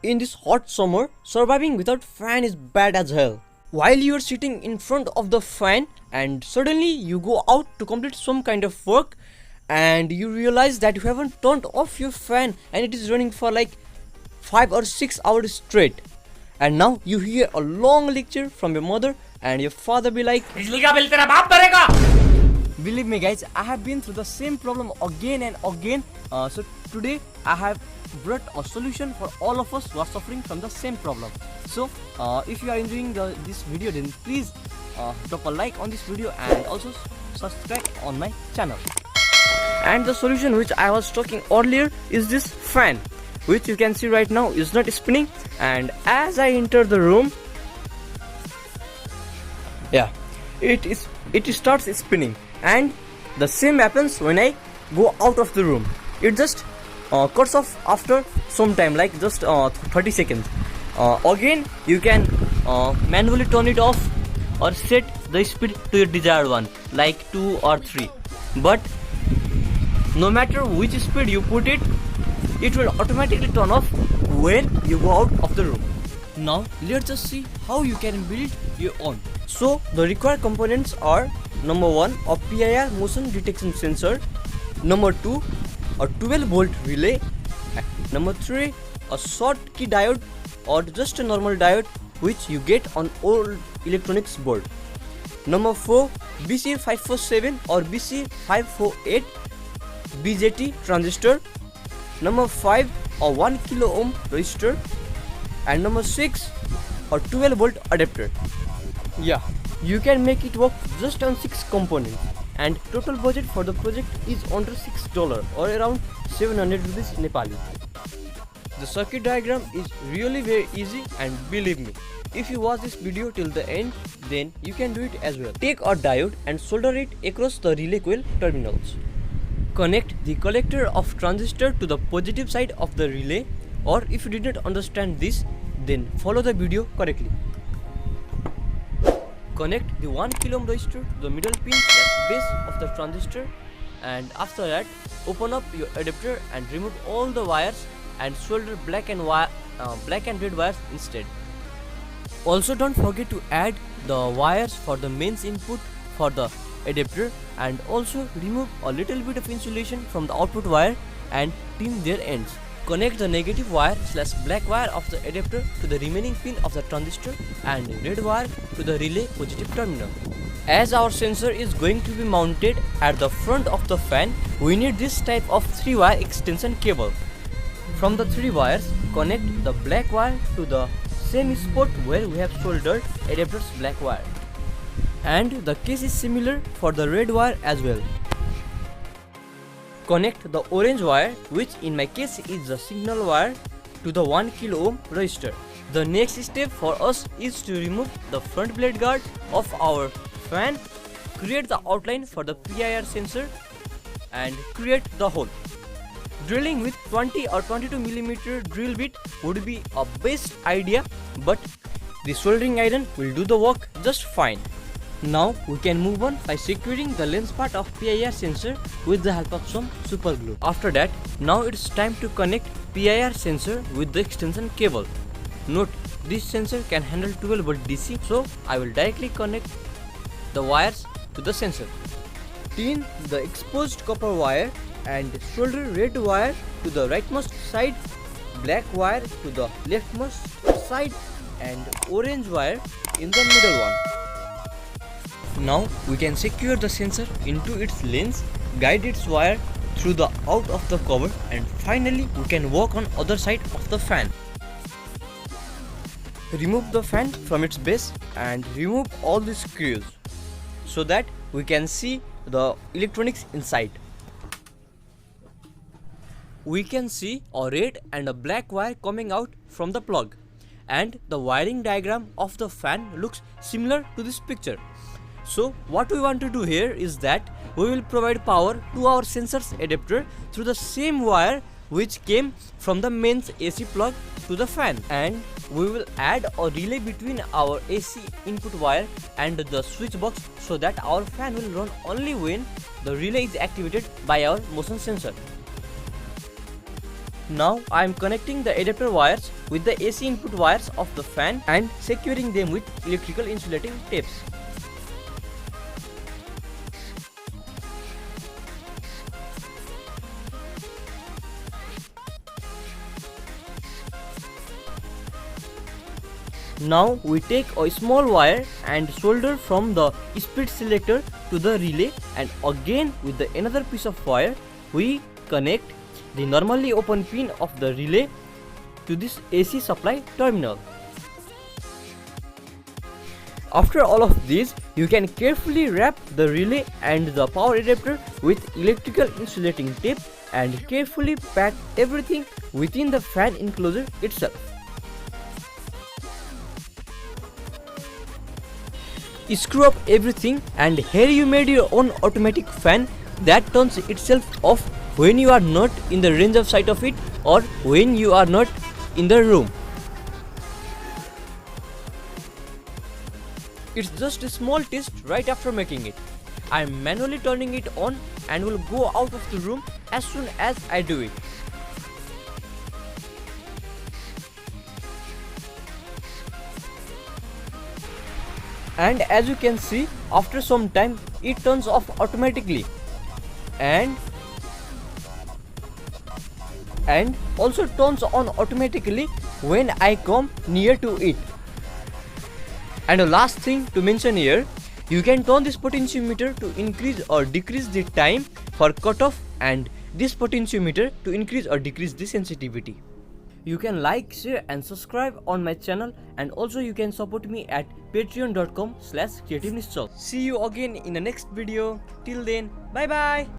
In this hot summer, surviving without fan is bad as hell. While you are sitting in front of the fan and suddenly you go out to complete some kind of work and you realize that you haven't turned off your fan and it is running for like 5 or 6 hours straight. And now you hear a long lecture from your mother and your father be like, बिजली का bill तेरा बाप भरेगा. believe me guys, I have been through the same problem again and again. So today I have brought a solution for all of us who are suffering from the same problem. So if you are enjoying this video, then please drop a like on this video and also subscribe on my channel. And the solution which I was talking earlier is this fan, which you can see right now is not spinning, and as I enter the room, yeah, it starts spinning, and the same happens when I go out of the room. It just cuts off after some time, like just 30 seconds. Again you can manually turn it off or set the speed to your desired one, like 2 or 3, but no matter which speed you put it, it will automatically turn off when you go out of the room. Now let's just see how you can build your own. So the required components are: number 1, a PIR motion detection sensor; number 2, a 12-volt relay; number 3, a Schottky diode or just a normal diode which you get on old electronics board; number 4, BC547 or BC548 BJT transistor; number 5, a 1 kilo ohm resistor; and number 6, a 12-volt adapter. Yeah, you can make it work just on 6 components, and total budget for the project is under $6 or around 700 rupees Nepali. The circuit diagram is really very easy, and believe me, if you watch this video till the end, then you can do it as well. Take a diode and solder it across the relay coil terminals. Connect the collector of transistor to the positive side of the relay, or if you didn't understand this, then follow the video correctly. Connect the 1 kilo ohm resistor to the middle pin / base of the transistor, and after that open up your adapter and remove all the wires and solder black and red wires instead. Also don't forget to add the wires for the mains input for the adapter, and also remove a little bit of insulation from the output wire and trim their ends. Connect the negative wire / black wire of the adapter to the remaining pin of the transistor and red wire to the relay positive terminal. As our sensor is going to be mounted at the front of the fan, we need this type of 3-wire extension cable. From the 3 wires, connect the black wire to the same spot where we have soldered adapter's black wire. And the case is similar for the red wire as well. Connect the orange wire, which in my case is the signal wire, to the 1 kilo ohm resistor. The next step for us is to remove the front blade guard of our fan, create the outline for the PIR sensor, and create the hole. Drilling with 20 or 22mm drill bit would be a best idea, but the soldering iron will do the work just fine. Now we can move on by securing the lens part of PIR sensor with the help of some super glue. After that, now it's time to connect PIR sensor with the extension cable. Note, this sensor can handle 12-volt DC, so I will directly connect the wires to the sensor. Tin the exposed copper wire and solder red wire to the rightmost side, black wire to the leftmost side, and orange wire in the middle one. Now we can secure the sensor into its lens, guide its wire through the out of the cover, and finally we can work on other side of the fan. Remove the fan from its base and remove all the screws so that we can see the electronics inside. We can see a red and a black wire coming out from the plug, and the wiring diagram of the fan looks similar to this picture. So what we want to do here is that we will provide power to our sensor's adapter through the same wire which came from the mains AC plug to the fan, and we will add a relay between our AC input wire and the switch box so that our fan will run only when the relay is activated by our motion sensor. Now I am connecting the adapter wires with the AC input wires of the fan and securing them with electrical insulating tapes. Now we take a small wire and solder from the speed selector to the relay, and again with another piece of wire we connect the normally open pin of the relay to this AC supply terminal. After all of this, you can carefully wrap the relay and the power adapter with electrical insulating tape and carefully pack everything within the fan enclosure itself. Screw up everything, and here you made your own automatic fan that turns itself off when you are not in the range of sight of it or when you are not in the room. It's just a small test right after making it. I am manually turning it on and will go out of the room as soon as I do it. And as you can see, after some time it turns off automatically and also turns on automatically when I come near to it. And the last thing to mention here, you can turn this potentiometer to increase or decrease the time for cutoff, and this potentiometer to increase or decrease the sensitivity. You can like, share and subscribe on my channel, and also you can support me at patreon.com/creativenischal. See you again in the next video. Till then, bye bye.